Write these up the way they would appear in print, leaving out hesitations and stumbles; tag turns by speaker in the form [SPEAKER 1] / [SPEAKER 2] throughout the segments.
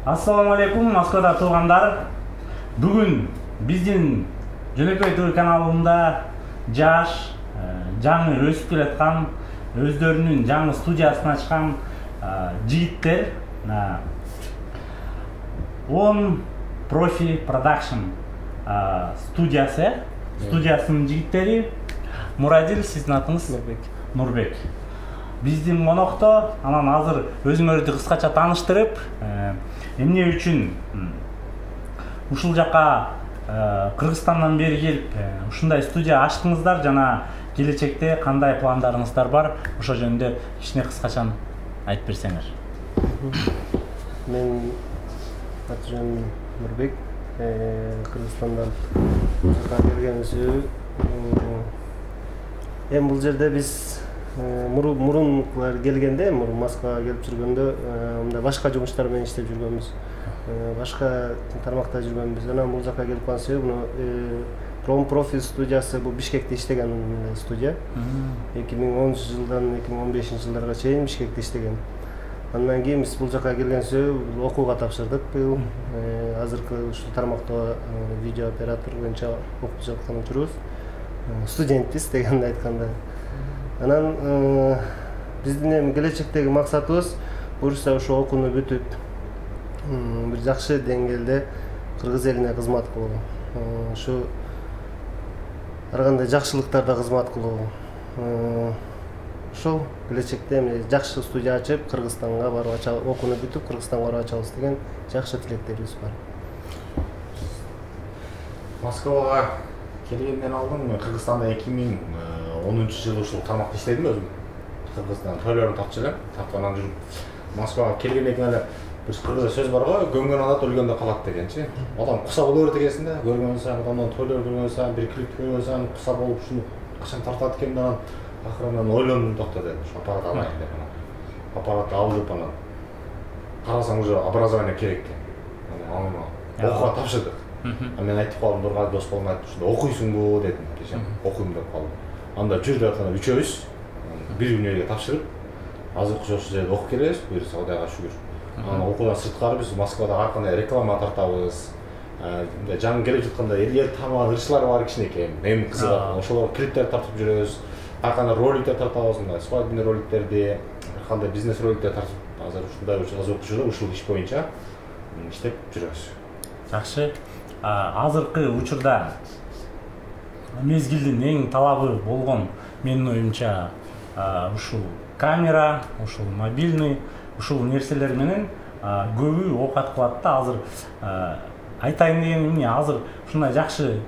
[SPEAKER 1] Ассаламу алейкум, Москвада туугандар. Бүгүн биздин Жөнөкөй ТВ каналында жаш, жаңы өсүп келаткан, өздөрүнүн жаңы студиясын ачкан жигиттер On Profi Production студиясынын жигиттери. Мурадил, сиздин атыңыз? Нурбек. Биздин конокто, анан азыр өзүңөрдү кыскача тааныштырып, эмне үчүн ушул жака Кыргызстандан бери келип ушундай студия ачтыңыздар жана келечекте кандай пландарыңыздар бар, ошо жөнүндө кичине кыскача айтып берсеңер.
[SPEAKER 2] Мен аты-жөнүм Нурбек, Кыргызстандан келгенбиз. Бул жерде биз мурун келгенде, Москвага келип жүргөндө мындай башка жумуштар менен иштеп жүргөнбүз. Башка тармакта жүргөнбүз. Анан бул жака келип калган себеби On Profi студиясы бул Бишкекте иштеген студия. 2010-жылдан 2015-жылдарга чейин Бишкекте иштеген. Андан кийин биз бул жака келген себеби окууга тапшырдык быйыл. Азыркы ушул тармакта видео оператор боюнча окуп жаткан жүрүбүз. Студентпиз дегенди айтканда. Анан биздин келечектеги максатыбыз буюрса ошо окууну бүтүп бир жакшы деңгээлде кыргыз элине кызмат кылуу. Ушу ар кандай жакшылыктарда кызмат кылуу. Ошол келечекте жакшы студия ачып, Кыргызстанга барып окууну бүтүп, Кыргызстанга барып ачабыз деген жакшы тилектерибиз бар.
[SPEAKER 3] Москвага келгенден алдын мен Кыргызстанда 2010-жылы ушул тармакта иштедим өзүм. Кыргызстан тойлорун тартчу элем, тартып жүрүп Москвага келгенден кийин эле бир кыргызча сөз бар го, көңгөн ада өлгөндө калат дегенчи. Адам куса боло берет экенсиң да, көргөн сайын, адамдан тойлор көргөн сайын, бир клип көргөн сайын куса болуп ушуну качан тартат экен деп анан акырынан ойлондум, токто деп, ушу аппарат алайын деп анан. Аппаратты алып анан карасаң уже образование керек экен. Анан окууга тапшырдык. Мен айтып калдым, Нургал дос болуп айтып, ушунда окуйсуңбу дедим. Кечээ окуйм деп калдым. Анда жүрүп атканда үчөөбүз бир универге тапшырып, азыркы ошол жерде окуп келебиз, буюрса Кудайга шүгүр. Анан окуудан сырткары биз Москвада ар кандай реклама тартабыз. Жаңы келип жатканда эл тааныбаган ырчылар бар кичинекей. Мен кызыгат. Ошолор клиптер тартып жүрөбүз. Ар кандай роликтер тартабыз, мындай свадебный роликтерди, ар кандай бизнес роликтер тартып, азыр ушундай окуп жүрүп, ушул иш боюнча иштеп жүрөбүз.
[SPEAKER 1] Жакшы. Азыркы учурда мезгилдин эң талабы болгон менин оюмча ушул камера, ушул мобильный, ушул нерселер менен көбү окат кылат да. Азыр айтайын дегеним эмне, азыр ушундай жакшы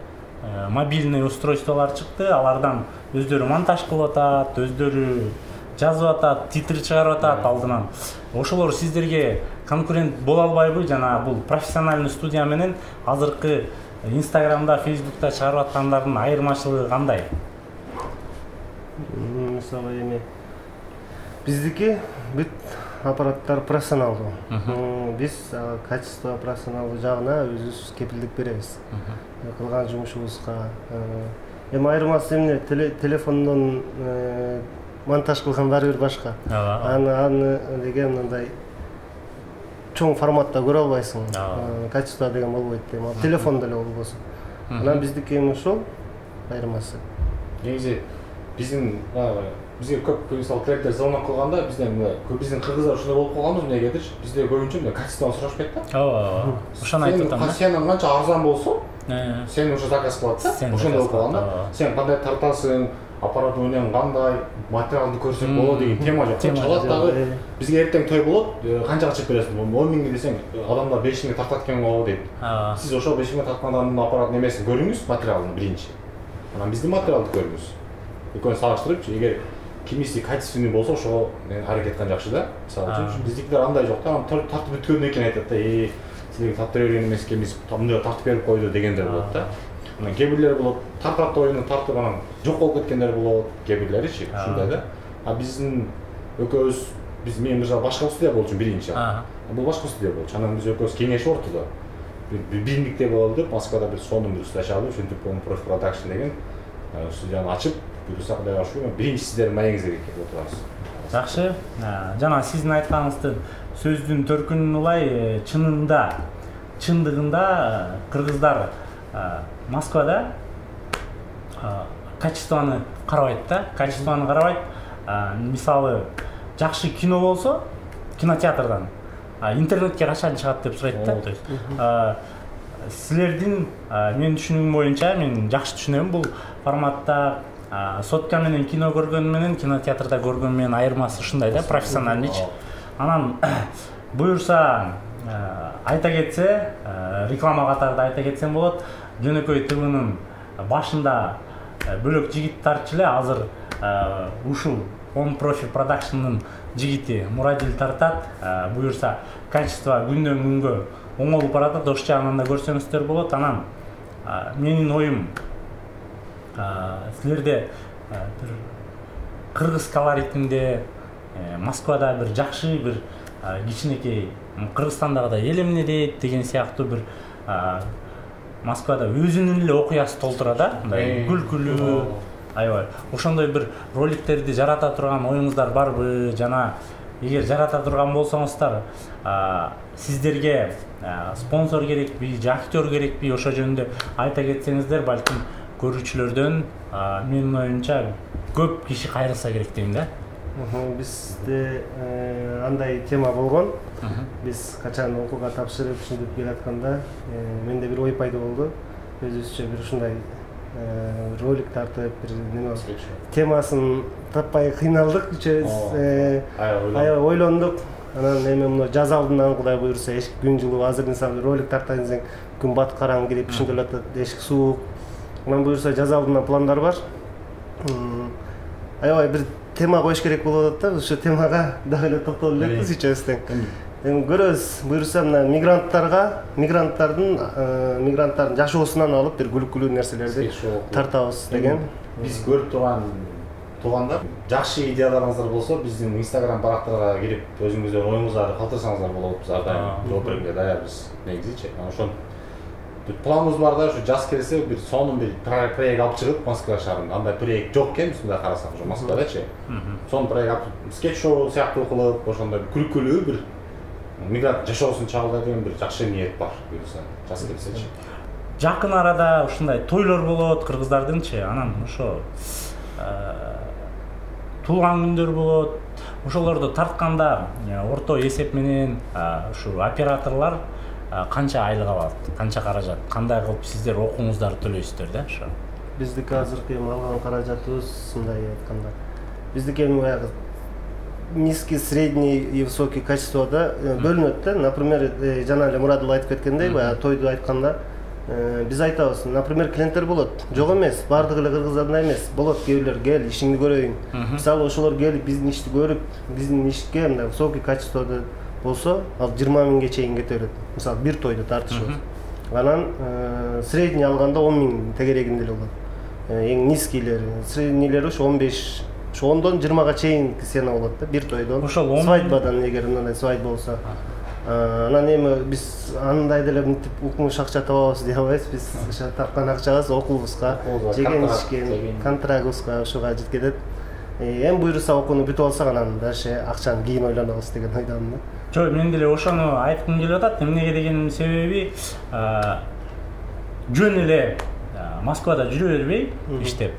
[SPEAKER 1] мобильный устройстволор чыкты, алардан өздөрү монтаж кылып атат, өздөрү жазып атат, титр чыгарып атат алдынан. Ошолор сиздерге конкурент боло албайбы? Жана бул профессиональный студия менен азыркы Инстаграмда, Фейсбукта чыгарып аткандардын айырмачылыгы кандай?
[SPEAKER 2] Мисалы эми биздики бүт аппараттар профессионалдуу. Биз качество профессионалдуу жагына өзүбүз кепилдик беребиз. Кылган жумушубузга. Эми айырмасы эмне? Телефондон монтаж кылган баары бир башка. Аны деген мындай чоң форматта көрө албайсың. Качество деген болбойт дейм. Телефондо эле болбосун. Анан биздики эми ушул айырмасы.
[SPEAKER 3] Негизи бизге көп мисалы клиенттер звонок кылганда биздин кыргыздар ушундай болуп калганбыз, эмнегедир бизде көбүнчө качествону сурашпайт да.
[SPEAKER 1] Ошону айтып атам.
[SPEAKER 3] Сенин канча арзан болсо, сен уже заказ кылат да. Ошондой болуп калганда, сен кандай тартасың, аппаратураң кандай, материалды көрсөк болот деген тема жок. Чалат дагы бизге эртең той болот, канчага чыгып бересиң? 10 миңге десең, адамдар 5 миңге тартат экен го дейт. Сиз ошол 5 миңге тарткан адамдын аппараттын эмесин көрүңүз, материалын биринчи. Анан биздин материалды көрүңүз. Экөөнү салыштырып, эгер кимиси качественный болсо, ошого мен аракет кылган жакшы да. Мисалы үчүн биздикилер андай жок да, анан тартып бүткөндөн кийин айтат да, силерге тартып берген эмес экенбиз, мындай тартып берип койду дегендер болот да. Анан кээ бирлер болот, тартат оюну тартып анан жок болуп кеткендер болот, кээ бирлеричи ушундай да. Биздин экөөбүз мен мисалы башка студия болчу биринчи. Бул башка студия болчу. Анан биз экөөбүз кеңешип ортодо. Биримдикте бололу деп Москвада бир сонун бир студия ачалы, ушинтип On Profi Production деген студияны ачып, буюрса Кудайга шүгүр, биринчи сиздердин маегиңизге келип отурабыз.
[SPEAKER 1] Жакшы. Жана сиздин айтканыңыздын сөздүн төркүнүн улай чындыгында кыргыздар Москвада качествоны карабайт да, качествоны карабайт. Мисалы жакшы кино болсо кинотеатрдан интернетке качан чыгат деп сурайт да. То есть силердин менин түшүнүгүм боюнча, мен жакшы түшүнөм, бул форматта сотка менен кино көргөн менен кинотеатрда көргөн менен айырмасы ушундай да, профессиональныйчы. Анан буюрса айта кетсе, реклама катарында айта кетсем болот, Жөнөкөй ТВнын башында бөлөк жигит тартчу эле, азыр ушул On Profi Production'нын жигити Мурадил тартат. Буюрса качество күндөн күнгө оңолуп баратат, ош жагынан да көрсөңүздөр болот. Анан менин оюм, силерде бир кыргыз колоритинде Москвада бир жакшы бир кичинекей Кыргызстандагыдай эл эмне дейт деген сыяктуу бир Москвада өзүнүн эле окуясы толтура да, мындай күлкүлүү. Аябай ошондой бир роликтерди жарата турган оюңуздар барбы? Жана эгер жарата турган болсоңуздар, сиздерге спонсор керекпи, же актер керекпи, ошо жөнүндө айта кетсеңиздер, балким көрүүчүлөрдөн менин оюмча көп киши кайрылса керек дейм да.
[SPEAKER 2] Бизде андай тема болгон. Биз качан окууга тапшырып ушинтип келатканда менде бир ой пайда болду. Өзүбүзчө бир ушундай ролик тартып, бир неме темасын таппай кыйналдык, аябай ойлондук. Анан эми мына жаз алдынан Кудай буйрса эшик күн жылуу, азыр мисалы ролик тартайын десең күн батып караң кирип ушинтип эле эшик суук. Анан буйрса жаз алдынан пландар бар. Аябай бир тема коюш керек болуп атат да, ошо темага дагы эле токтолуп элекпиз үчөөбүз тең. Эми көрөбүз, буйрса мына мигранттардын жашоосунан алып бир күлкүлүү нерселерди тартабыз деген.
[SPEAKER 3] Биз көрүп турганда жакшы идеяларыңыздар болсо, биздин Instagram барактарга кирип өзүңүздөрдүн оюңуздарды калтырсаңыздар болот. Биз ар дайым жооп берүүгө даярбыз негизичи. Ошон планыбыз бар да, ушу жаз келсе бир сонун бир проект алып чыгып Москва шаарында. Андай проект жок экен, мындай карасак, ошо Москвадачы. Сонун проект алып, скетч-шоу сыяктуу кылып, ошондой күлкүлүү бир мигрант жашоосун чагылдырган бир жакшы ниет бар, буюрса жаз келсечи.
[SPEAKER 1] Жакын арада ушундай тойлор болот кыргыздардынчы, анан ошо туулган күндөр болот. Ошолорду тартканда орто эсеп менен ушу операторлор канча айлык алат, канча каражат, кандай кылып сиздер окууңуздарды төлөйсүздөр да ошо?
[SPEAKER 2] Биздики азыркы алган каражатыбыз мындай айтканда, биздики баягы низкий, средний и высокий качествода бөлүнөт да. Например, жана эле Мурадыл айтып кеткендей, баягы тойду айтканда биз айтабыз, например, клиенттер болот. Жок эмес, баардыгы эле кыргыздардай эмес. Болот кээ-бирлер, кел, ишиңди көрөйүн. Мисалы ошолор келип биздин ишти көрүп, биздин ишке мындай высокий качествода болсо, ал 20 миңге чейин кете берет. Мисалы, бир тойду тартышыбыз. Анан средний алганда 10 миң тегерегинде эле болот. Эң низкийлери, среднийлери ошо 15, ошо 10дон 20га чейин цена болот да, бир тойдон. Свадьбадан эгер мындай свадьба болсо. Анан эми биз андай деле мынтип укмуш акча табабыз дей албайбыз. Биз ошо тапкан акчабыз окуубузга, жеген ичкен, контрагыбызга ошого жеткет. Эми буйрса окууну бүтүп алсак, анан дальше акчаны кийин ойлонобуз деген ойдомун да.
[SPEAKER 1] Жок, мен деле ошону айткым келип атат. Эмнеге дегенин себеби жөн эле Москвада жүрө бербей иштеп,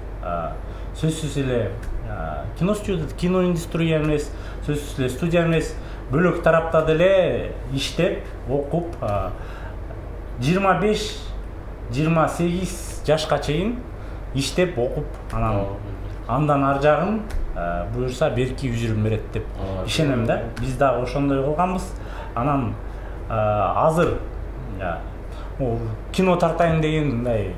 [SPEAKER 1] сөзсүз эле кино индустрия эмес, сөзсүз эле студия эмес, бөлөк тарапта деле иштеп, окуп 25-28 жашка чейин иштеп, окуп, андан ар жагын буюрса берки үзүрүм берет деп ишенем да. Биз дагы ошондой кылганбыз. Анан азыр кино тартайын деген мындай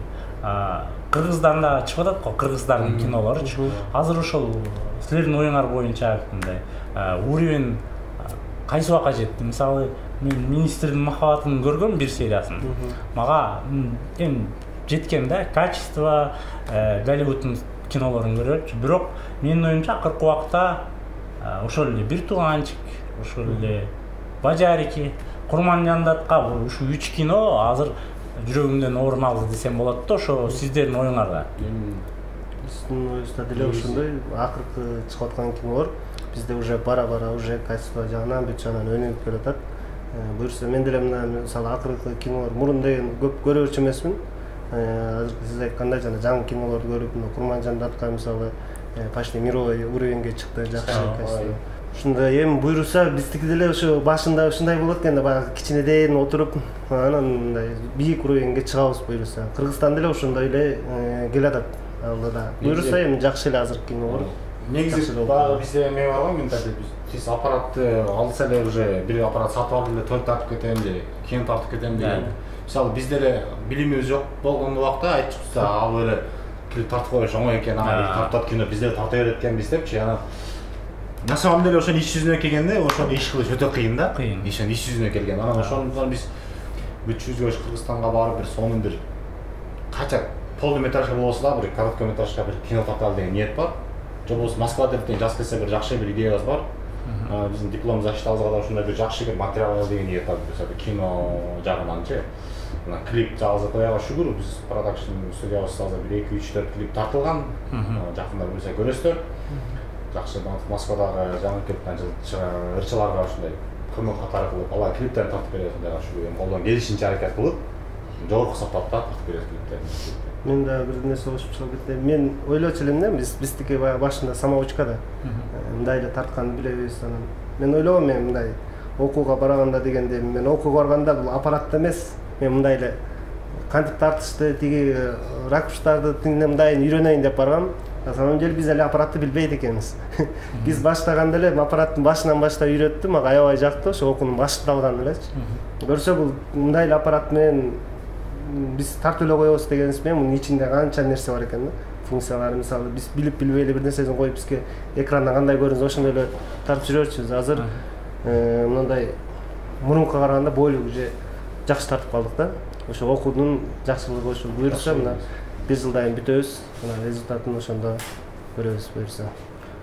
[SPEAKER 1] Кыргыздан да чыгып атат го, кыргыздардын кинолоручу. Азыр ошол силердин оюңар боюнча мындай уровень кайсы убакка жетти? Мисалы, мен министрдин махабатын көргөм бир сериясын. Мага эми жеткен да, качество Голливуддун кинолорун көрөчү. Бирок менин оюмча акыркы убакта ошол эле Бир тууганчик, ошол эле Бажарики, Курманжандатка ушу 3 кино азыр жүрөгүмдөн орун алды десем болот да. Ошо сиздердин оюңарда.
[SPEAKER 2] Биздин оюбузда деле ошондой акыркы чыгып аткан кинолор бизде уже бара уже качество жагынан бүт жагынан өнүгүп келатат. Буюрса мен деле мына мисалы акыркы кинолор мурун деген көп көрүүчү эмесмин. Азыркы сиз айткандай жана жаңы кинолорду көрүп, Курманжан Датка мисалы почти мировой уровеньге чыкты, жакшы качество. Ушунда эми буйруса биздики деле ошо башында ушундай болот экен да, баягы кичинеден отуруп, анан мындай бийик уровеньге чыгабыз буйруса. Кыргызстан деле ошондой эле келатат алдыда. Буйруса эми жакшы эле азыркы кинолор.
[SPEAKER 3] Негизи баягы бизде эме бар го, менталитет. Биз аппаратты алса эле уже бир аппарат сатып алып эле той тартып кетем же, кино тартып кетем деген. Мисалы бизде эле билимибиз жок болгон убакта айтып чыкса, ал эле клип тартып коюш оңой экен, тартат кино бизде тарта берет экенбиз депчи. Анан на самом деле ошонун иш жүзүнө келгенде ошону иш кылыш өтө кыйын да. Ишин иш жүзүнө келген. Анан ошондон биз бүтчүбүзгө Кыргызстанга барып бир сонун бир кача полный метражка болсо да бир короткий метражка бир кино тарталы деген ниет бар. Же болбосо Москвада жазып келсе бир жакшы бир идеябыз бар. Биздин диплом защитабызга да ошондой бир жакшы бир материал деген ниет бар. Кино жагынанчы. Мына клип жазып Кудайга шүгүр, биз продакшн студиябызда бир 2-3-4 клип тартылган. Жакында көрсө көрөсүздөр. Жакшы Москвадагы жаңы клиптен ырчыларга ошондой көмөк катары кылып, алар клиптерин тартып берет Кудайга шүгүр. Колдон келишинче аракет кылып, жогорку сапатта тартып берет клиптерин.
[SPEAKER 2] Мен да бир нерсе кошуп чыгып кетем. Мен ойлочу элем да, биздики баягы башында самоучкада мындай эле тартканды билебиз. Анан мен ойлогом, мен мындай окууга барганда дегенде, мен окууга барганда бул аппаратты эмес, мен мындай эле кантип тартышты, тиги ракурстарды мындай үйрөнөйүн деп баргам. На самом деле биз эле аппаратты билбейт экенбиз. Биз баштаганда эле аппараттын башынан баштап үйрөттү, мага аябай жакты, ошо окуунун башталган элечи. Көрсө бул мындай эле аппарат менен биз тартып эле коебуз дегенибиз менен мунун ичинде канча нерсе бар экен да. Функциялары мисалы биз билип билбей эле бир нерсесин коюп бизге экранда кандай көрүнсө ошондой эле тартып жүрөчүбүз. Азыр мындай мурункуга караганда бойлук уже жакшы тартып калдык да. Ошо окуунун жакшылыгы ошо буйрса мына бир жылдан кийин бүтөбүз. Мына результатын ошондо көрөбүз буйрса.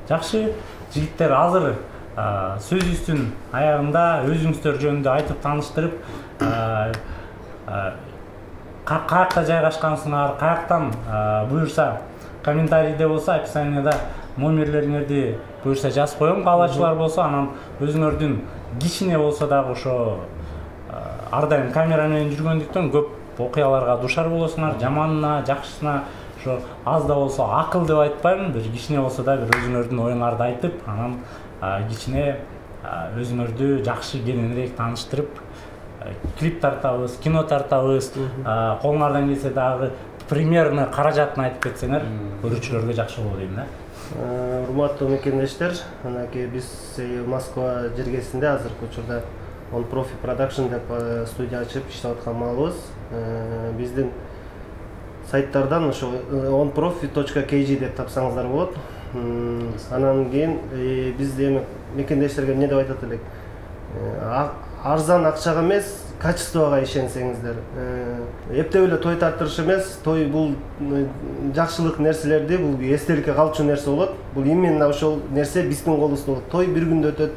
[SPEAKER 1] Жакшы жигиттер, азыр сөзүбүздүн аягында өзүңүздөр жөнүндө айтып тааныштырып, каякта жайгашкансыңар, каяктан буюрса комментарийде болсо описанияда номерлериңерди буюрса жазып коем, каалаачылар болсо, анан өзүңөрдүн кичине болсо дагы ошо ар дайым камера менен жүргөндүктөн көп окуяларга душар болосуңар, жаманына, жакшысына, ошо аз да болсо акыл деп айтпайм, бир кичине болсо да бир өзүңөрдүн оюңарды айтып, анан кичине өзүңөрдү жакшы кененирээк тааныштырып, клип тартабыз, кино тартабыз, колуңардан келсе дагы примерно каражатын айтып кетсеңер, көрүүчүлөргө жакшы болот дейм да.
[SPEAKER 2] Урматтуу мекендештер, анакей биз Москва жергесинде азыркы учурда On Profi Production деп студия ачып иштеп аткан маалыбыз. Биздин сайттардан ошо onprofi.kg деп тапсаңыздар болот. Анан кийин биз эми мекендештерге эмне деп айтат элек? Арзан акчага эмес, качествого ишенсеңиздер. Эптеп эле той тартырыш эмес, той бул жакшылык нерселерди, бул эстеликке калчу нерсе болот. Бул именно ошол нерсе биздин колубузда болот. Той бир күндө өтөт,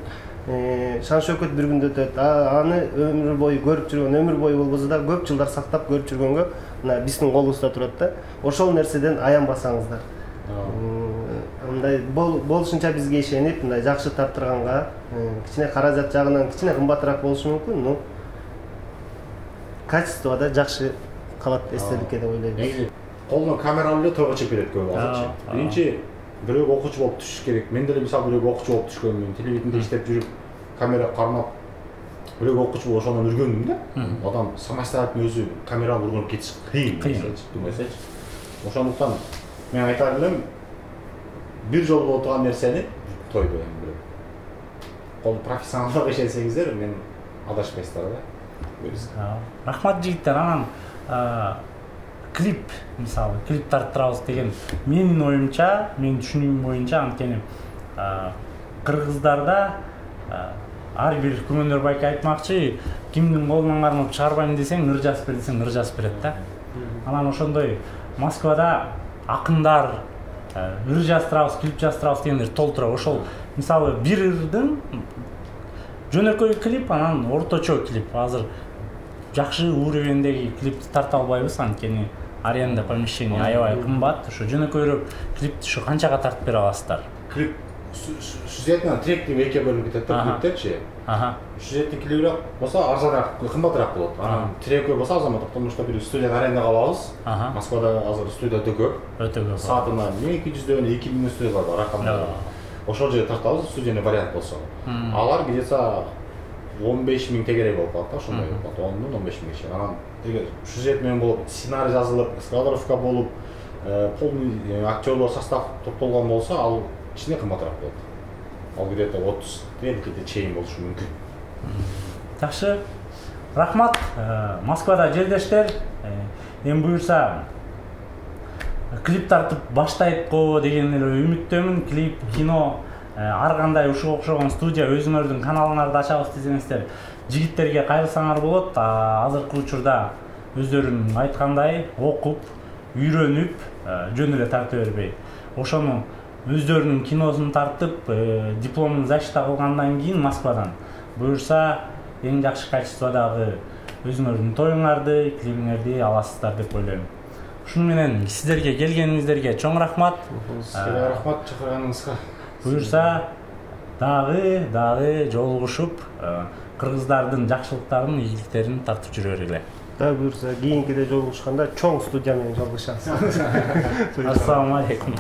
[SPEAKER 2] шан шөкөт бир күндө өтөт. Аны өмүр бою көрүп жүргөн, өмүр бою болбосо да көп жылдар сактап көрүп жүргөнгө мына биздин колубузда турат да. Ошол нерседен аянбасаңыздар. Мындай болушунча бизге ишенип, мындай жакшы тарттырганга, кичине каражат жагынан кичине кымбатыраак болушу мүмкүн, но качество да жакшы калат эстеликке деп ойлойм.
[SPEAKER 3] Колдон камера алып эле тойго чыгып кетет көп азырчы. Биринчи бирөөгө окуучу болуп түшүш керек. Мен деле мисалы бирөөгө окуучу болуп түшкөнмүн. Телевидениеде иштеп жүрүп, камера кармап бирөөгө окуучу болуп ошондон үргөндүм да. Адам самостоятельно өзү камера ургунуп кетиш кыйын. Ошондуктан мен айтар элем, бир жолу боло турган нерсени тойдо эми кол профессионалга ишенсеңиздер, мен адашпайсыздар да.
[SPEAKER 1] Рахмат жигиттер. Анан клип, мисалы, клип тарттырабыз деген менин оюмча, менин түшүнүгүм боюнча анткени кыргыздарда ар бир күмөндөр байке айтмакчы, кимдин колунан кармап чыгарбайм десең, ыр жазып бер десең, ыр жазып берет да. Анан ошондой Москвада акындар ыр жаздырабыз, клип жаздырабыз дегендер толтура. Ошол мисалы бир ырдын жөнөкөй клип, анан орточо клип. Азыр жакшы уровендеги клипти тарта албайбыз, анткени аренда помещение аябай кымбат. Ошо жөнөкөйрөөк клипти ушу канчага тартып бере аласыздар?
[SPEAKER 3] Клип сюжет менен трек деп эки бөлүнүп кетет да, клиптерчи. Сюжеттин клипирээк болсо арзаныраак, кымбатыраак болот. Анан трек болсо азамат, потому что бир студияны арендага алабыз. Москвада азыр студия өтө көп.
[SPEAKER 1] Өтө көп.
[SPEAKER 3] Саатына 1200дөн 2000 студиялар бар ракамда. Ошол жерде тартабыз, студияны вариант болсо. Алар где-то 15 000 тегерек болуп калат да, ошондой болуп калат. 10 000 15 000 чейин. Анан сюжет менен болуп, сценарий жазылып, кадровка болуп, полный актерлор состав топтолгон болсо, ал кичине кымбатыраак болот. Ал где-то 30 000 чейин болушу мүмкүн.
[SPEAKER 1] Жакшы. Рахмат. Москвада жердештер. Эми буюрса клип тартып баштайт го деген эле үмүттөмүн. Клип, кино ар кандай ушуга окшогон студия өзүңөрдүн каналыңарды ачабыз десеңиздер, жигиттерге кайрылсаңар болот. Азыркы учурда өздөрүн айткандай окуп, үйрөнүп, жөн эле тарта бербей, ошону өздөрүнүн киносун тартып, дипломун защита кылгандан кийин Москвадан буюрса эң жакшы качестводагы өзүңөрдүн тоюңарды, клибиңерди аласыздар деп ойлойм. Ушуну менен сиздерге келгениңиздерге чоң рахмат.
[SPEAKER 3] Сизге рахмат чакырганыңызга.
[SPEAKER 1] Буюрса дагы жолугушуп, кыргыздардын жакшылыктарын, ийгиликтерин тартып жүрө бергиле.
[SPEAKER 2] Да, буюрса кийинкиде жолугушканда чоң студия менен жолугушабыз.
[SPEAKER 1] Ассаламу алейкум.